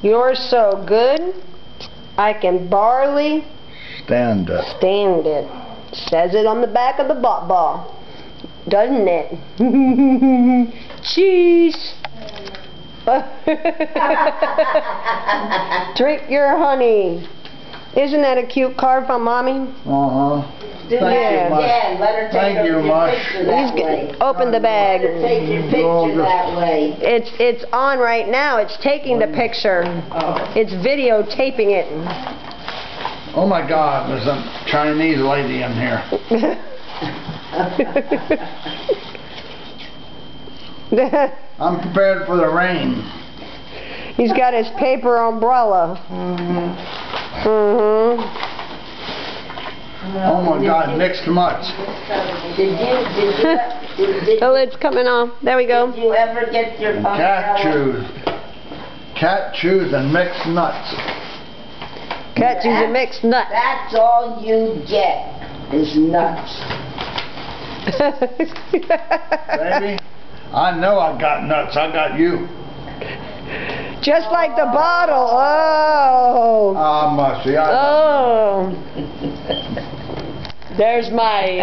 You're so good, I can barely stand it. Stand it. Says it on the back of the ball, doesn't it? Cheese. Drink your honey. Isn't that a cute card from Mommy? Uh-huh. Yeah. Let her take your picture that way. Open the bag. Let her take your picture that way. It's on right now. It's taking the picture. It's videotaping it. Oh my God, there's a Chinese lady in here. I'm prepared for the rain. He's got his paper umbrella. Oh my God, mixed nuts. The lid's coming off. There we go. Did you ever get your Cat chews. Cat chews and mixed nuts. Cat chews and mixed nuts. That's all you get is nuts. Baby, I know I got nuts. I got you. Just like the bottle. Oh. Ah, musty. Oh. There's my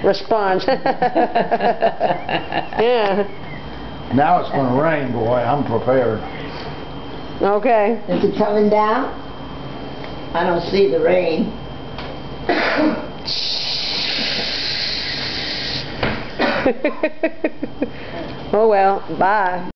response. Yeah. Now it's going to rain, boy. I'm prepared. Okay. Is it coming down? I don't see the rain. Oh well, bye.